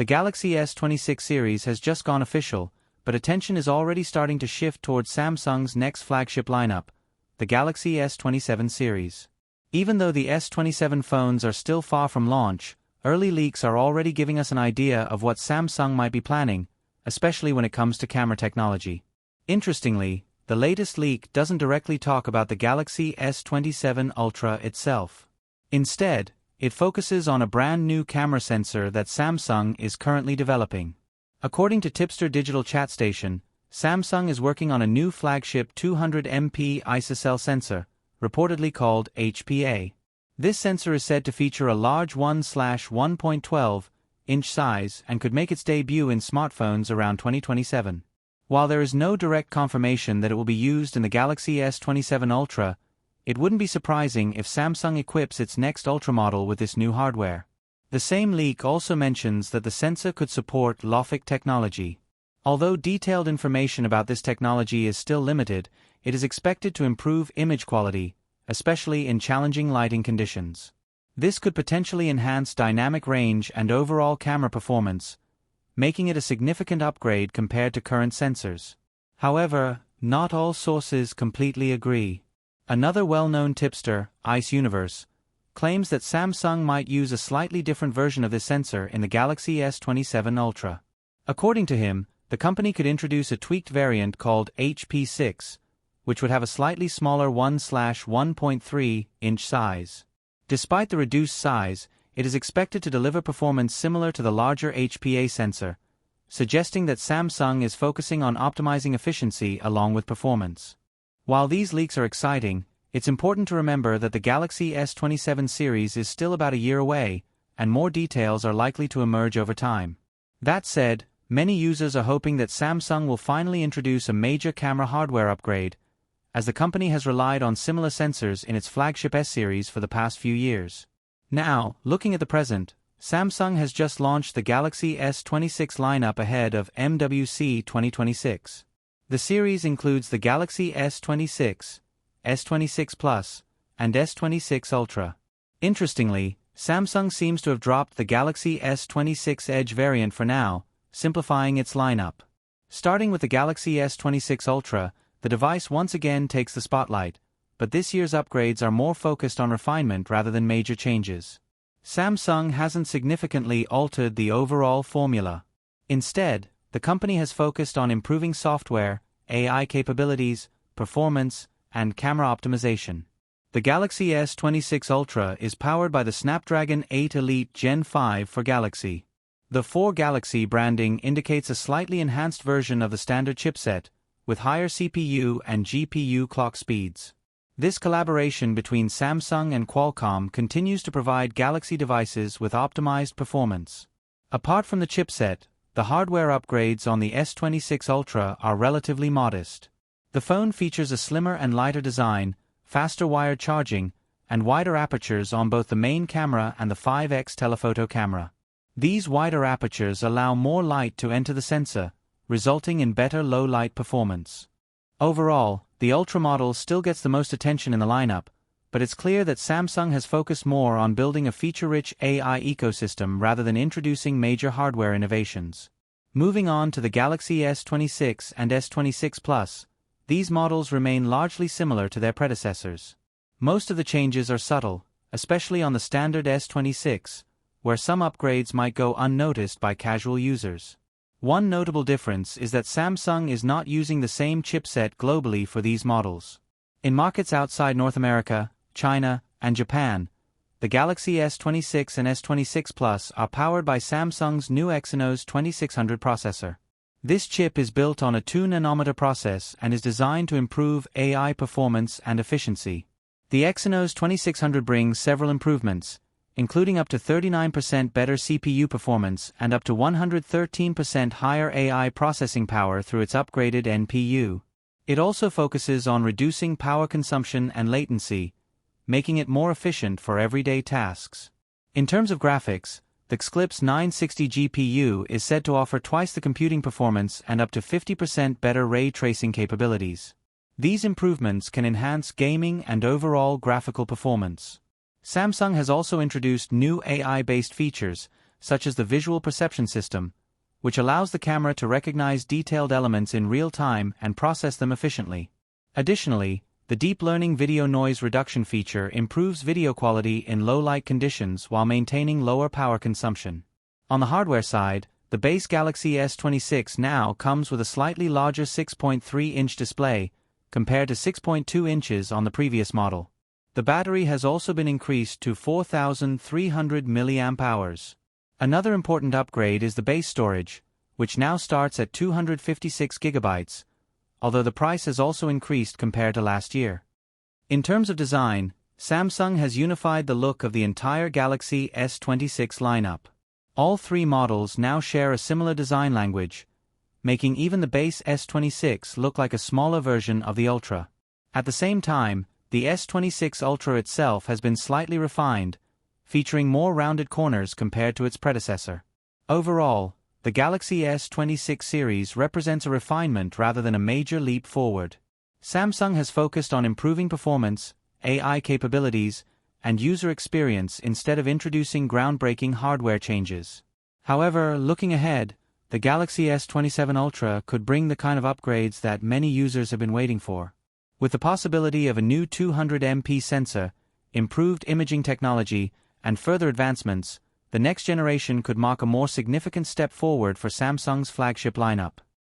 The Galaxy S26 series has just gone official, but attention is already starting to shift towards Samsung's next flagship lineup, the Galaxy S27 series. Even though the S27 phones are still far from launch, early leaks are already giving us an idea of what Samsung might be planning, especially when it comes to camera technology. Interestingly, the latest leak doesn't directly talk about the Galaxy S27 Ultra itself. Instead, it focuses on a brand new camera sensor that Samsung is currently developing. According to Tipster Digital Chat Station, Samsung is working on a new flagship 200MP ISOCELL sensor, reportedly called HPA. This sensor is said to feature a large 1/1.12-inch size and could make its debut in smartphones around 2027. While there is no direct confirmation that it will be used in the Galaxy S27 Ultra, it wouldn't be surprising if Samsung equips its next Ultra model with this new hardware. The same leak also mentions that the sensor could support LOFIC technology. Although detailed information about this technology is still limited, it is expected to improve image quality, especially in challenging lighting conditions. This could potentially enhance dynamic range and overall camera performance, making it a significant upgrade compared to current sensors. However, not all sources completely agree. Another well-known tipster, ISOCELL, claims that Samsung might use a slightly different version of this sensor in the Galaxy S27 Ultra. According to him, the company could introduce a tweaked variant called HP6, which would have a slightly smaller 1/1.3-inch size. Despite the reduced size, it is expected to deliver performance similar to the larger HPA sensor, suggesting that Samsung is focusing on optimizing efficiency along with performance. While these leaks are exciting, it's important to remember that the Galaxy S27 series is still about a year away, and more details are likely to emerge over time. That said, many users are hoping that Samsung will finally introduce a major camera hardware upgrade, as the company has relied on similar sensors in its flagship S series for the past few years. Now, looking at the present, Samsung has just launched the Galaxy S26 lineup ahead of MWC 2026. The series includes the Galaxy S26, S26 Plus, and S26 Ultra. Interestingly, Samsung seems to have dropped the Galaxy S26 Edge variant for now, simplifying its lineup. Starting with the Galaxy S26 Ultra, the device once again takes the spotlight, but this year's upgrades are more focused on refinement rather than major changes. Samsung hasn't significantly altered the overall formula. Instead, the company has focused on improving software, AI capabilities, performance, and camera optimization. The Galaxy S26 Ultra is powered by the Snapdragon 8 Elite Gen 5 for Galaxy. The for Galaxy branding indicates a slightly enhanced version of the standard chipset, with higher CPU and GPU clock speeds. This collaboration between Samsung and Qualcomm continues to provide Galaxy devices with optimized performance. Apart from the chipset, the hardware upgrades on the S26 Ultra are relatively modest. The phone features a slimmer and lighter design, faster wired charging, and wider apertures on both the main camera and the 5x telephoto camera. These wider apertures allow more light to enter the sensor, resulting in better low-light performance. Overall, the Ultra model still gets the most attention in the lineup, but it's clear that Samsung has focused more on building a feature-rich AI ecosystem rather than introducing major hardware innovations. Moving on to the Galaxy S26 and S26 Plus, these models remain largely similar to their predecessors. Most of the changes are subtle, especially on the standard S26, where some upgrades might go unnoticed by casual users. One notable difference is that Samsung is not using the same chipset globally for these models. In markets outside North America, China, and Japan, the Galaxy S26 and S26 Plus are powered by Samsung's new Exynos 2600 processor. This chip is built on a 2-nanometer process and is designed to improve AI performance and efficiency. The Exynos 2600 brings several improvements, including up to 39% better CPU performance and up to 113% higher AI processing power through its upgraded NPU. It also focuses on reducing power consumption and latency, making it more efficient for everyday tasks. In terms of graphics, the Xclipse 960 GPU is said to offer twice the computing performance and up to 50% better ray tracing capabilities. These improvements can enhance gaming and overall graphical performance. Samsung has also introduced new AI-based features, such as the visual perception system, which allows the camera to recognize detailed elements in real time and process them efficiently. Additionally, the deep learning video noise reduction feature improves video quality in low-light conditions while maintaining lower power consumption. On the hardware side, the base Galaxy S26 now comes with a slightly larger 6.3-inch display, compared to 6.2 inches on the previous model. The battery has also been increased to 4,300 mAh. Another important upgrade is the base storage, which now starts at 256 GB, although the price has also increased compared to last year. In terms of design, Samsung has unified the look of the entire Galaxy S26 lineup. All three models now share a similar design language, making even the base S26 look like a smaller version of the Ultra. At the same time, the S26 Ultra itself has been slightly refined, featuring more rounded corners compared to its predecessor. Overall, the Galaxy S26 series represents a refinement rather than a major leap forward. Samsung has focused on improving performance, AI capabilities, and user experience instead of introducing groundbreaking hardware changes. However, looking ahead, the Galaxy S27 Ultra could bring the kind of upgrades that many users have been waiting for. With the possibility of a new 200MP sensor, improved imaging technology, and further advancements, the next generation could mark a more significant step forward for Samsung's flagship lineup.